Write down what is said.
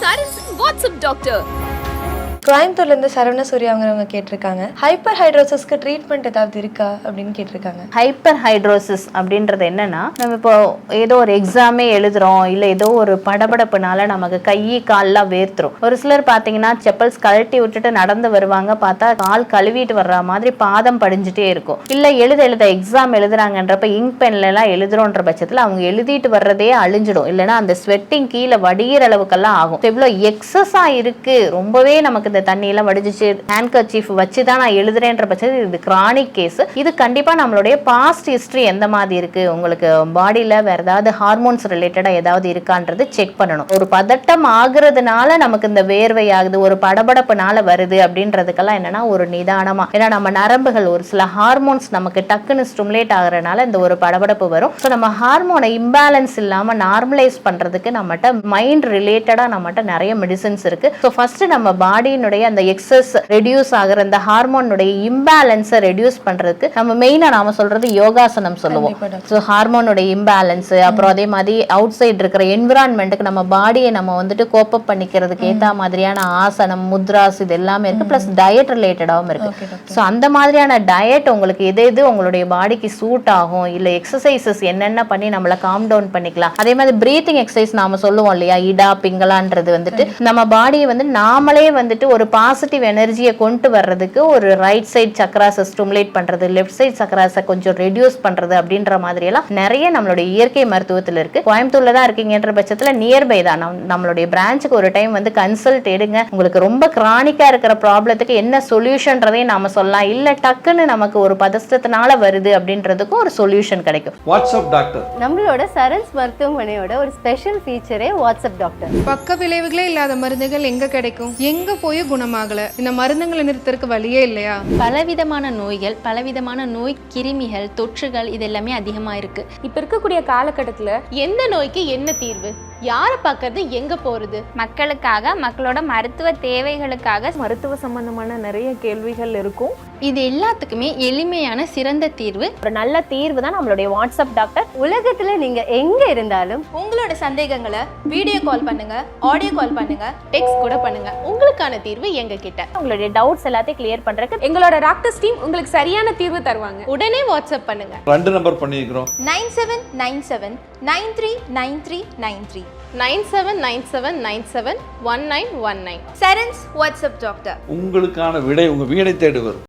Saren's WhatsApp Doctor. கோயம்புத்தூர்ல இருந்து சரவண சூர்யா அவங்க கேட்டிருக்காங்க, ஹைப்பர் ஹைட்ரோசிஸ்க்கு ட்ரீட்மெண்ட் ஏதாவது இருக்கா அப்படின்னு கேட்டிருக்காங்க. ஹைப்பர் ஹைட்ரோசிஸ் அப்படின்றது என்னன்னா, நம்ம இப்போ ஏதோ ஒரு எக்ஸாமே எழுதுறோம், இல்லை ஏதோ ஒரு படபடப்புனால நமக்கு கை கால்லாம் வேர்த்துரும். ஒரு சிலர் பார்த்தீங்கன்னா செப்பல்ஸ் கழட்டி விட்டுட்டு நடந்து வருவாங்க, பார்த்தா கால் கழுவிட்டு வர்ற மாதிரி பாதம் படிஞ்சுட்டே இருக்கும். இல்லை எழுத எக்ஸாம் எழுதுறாங்கன்றப்ப இங்க் பென்ல எல்லாம் எழுதுறோன்ற பட்சத்தில் அவங்க எழுதிட்டு வர்றதே அழிஞ்சிடும். இல்லைன்னா அந்த ஸ்வெட்டிங் கீழே வடிகிற அளவுக்கெல்லாம் ஆகும். இவ்வளோ எக்ஸஸா இருக்கு, ரொம்பவே நமக்கு இந்த தண்ணியெல்லாம் வடிஞ்சிச்சு, ஹேண்ட்கர்ச்சீஃப் வச்சு தான் நான் எழுதுறேன்ற பட்சத்தில் இது கிரானிக் கேஸ். இது கண்டிப்பா நம்மளுடைய பாஸ்ட் ஹிஸ்டரி எந்த மாதிரி இருக்கு, உங்களுக்கு பாடியில வேற ஏதாவது ஹார்மோன்ஸ் ரிலேட்டடா ஏதாவது இருக்கான்றது செக் பண்ணணும். ஒரு பதட்டம் ஆகுறதுனால நமக்கு இந்த வேர்வை ஆகுது, ஒரு படபடப்புனால வருது அப்படின்றதுக்கெல்லாம் என்னன்னா ஒரு நிதானமா, ஏன்னா நம்ம நரம்புகள் ஒரு சில ஹார்மோன்ஸ் நமக்கு டக்குன்னு ஸ்டிமுலேட் ஆகுறதுனால இந்த ஒரு படபடப்பு வரும். ஸோ நம்ம ஹார்மோனை இம்பேலன்ஸ் இல்லாம நார்மலைஸ் பண்றதுக்கு நம்மகிட்ட மைண்ட் ரிலேட்டடா நம்மகிட்ட நிறைய மெடிசின்ஸ் இருக்கு. ஸோ ஃபர்ஸ்ட் நம்ம பாடியினுடைய அந்த எக்ஸஸ் ரெடியூஸ் ஆகிற அந்த ஹார்மோனுடைய இம்பேலன்ஸை ரெடியூஸ் பண்றதுக்கு நம்ம மெயினா நாம சொல்றது யோகாசனம் சொல்லுவோம். ஸோ ஹார்மோனுடைய இம்பேலன்ஸ், அப்புறம் அதே மாதிரி அவுட் சைட் இருக்கிற என்விரான்மெண்ட்டுக்கு நம்ம பாடியை நம்ம வந்துட்டு கோப்பப் பண்ணிக்கிறதுக்கு ஏற்ற மாதிரியான ஆசனம், முத்ராஸ் இது எல்லாமே இருக்கு. பிளஸ் டயட் ரிலேட்டடாகவும் இருக்கு. ஸோ அந்த மாதிரியான டயட் உங்களுக்கு எது உங்களுடைய பாடிக்கு சூட் ஆகும், இல்லை எக்ஸசைசஸ் என்னென்ன பண்ணி நம்மளை காம் டவுன் பண்ணிக்கலாம். அதே மாதிரி பிரீத்திங் எக்ஸசைஸ் நாம சொல்லுவோம் இல்லையா, இடா பிங்களான்றது வந்துட்டு நம்ம பாடியை வந்து நாமளே வந்துட்டு ஒரு பாசிட்டிவ் எனர்ஜியை கொண்டு வர்றதுக்கு ஒரு ரைட் சைட் சக்கராஸை ஸ்டிமுலேட் பண்றது, லெஃப்ட் சைட் சக்கராஸை கொஞ்சம் ரெடியூஸ் பண்றது அப்படின்ற மாதிரி எல்லாம் நிறைய நம்மளுடைய இயற்கை மருத்துவத்தில் இருக்கு. கோயம்புத்தூர்ல தான் இருக்கீங்கன்ற பட்சத்தில் நியர்பை தான் நம்மளுடைய பிரான்ச்சுக்கு ஒரு டைம் வந்து கன்சல்ட் எடுங்க. உங்களுக்கு ரொம்ப கிரானிக்கா இருக்கிற ப்ராப்ளத்துக்கு என்ன சொல்யூஷன்றதையும் நாம சொல்லலாம். இல்ல டக்குன்னு நமக்கு ஒரு பதஷ்டத்தினால வருது அப்படின்றதுக்கும் ஒரு சொல்யூஷன் கிடைக்கும். வாட்ஸ்அப் டாக்டர் நம்மளோட சரண்ஸ் மருத்துவமனையோட ஒரு ஸ்பெஷல் ஃபீச்சரே வாட்ஸ்அப் டாக்டர். பக்க விளைவுகளே இல்லாத மருந்துகள் எங்க கிடைக்கும், எங்க போய் குணமாகல, இந்த மருந்துகளை நிறுத்தறதுக்கு வழியே இல்லையா? பலவிதமான நோய்கள், பலவிதமான நோய் கிருமிகள், தொற்றுகள் இது எல்லாமே அதிகமா இருக்கு. இப்ப இருக்கக்கூடிய காலகட்டத்துல எந்த நோய்க்கு என்ன தீர்வு, யாரை பார்க்கறது, எங்க போறது, மக்களுக்காக, மக்களோட மருத்துவ தேவைகளுக்காக மருத்துவ சம்பந்தமான நிறைய கேள்விகள் இருக்கும். இது எல்லாத்துக்குமே எளிமையான சிறந்த தீர்வு, ஒரு நல்ல தீர்வு தான் நம்மளுடைய வாட்ஸ்அப் டாக்டர். உலகத்துல நீங்க எங்க இருந்தாலும் உங்களோட சந்தேகங்களை வீடியோ கால் பண்ணுங்க, ஆடியோ கால் பண்ணுங்க, டெக்ஸ்ட் கூட பண்ணுங்க. உங்களுக்கான தீர்வு எங்க கிட்ட. உங்களுடைய டவுட்ஸ் எல்லாத்தையும் கிளியர் பண்றதுக்கு எங்களோட டாக்டர்ஸ் டீம் உங்களுக்கு சரியான தீர்வு தருவாங்க. உடனே வாட்ஸ்அப் பண்ணுங்க. 2 நம்பர் பண்ணிக்கிறோம். 9797 939393 9797971919. Sarans WhatsApp doctor. உங்களுக்கான விடை உங்க வீடை தேடி வரும்.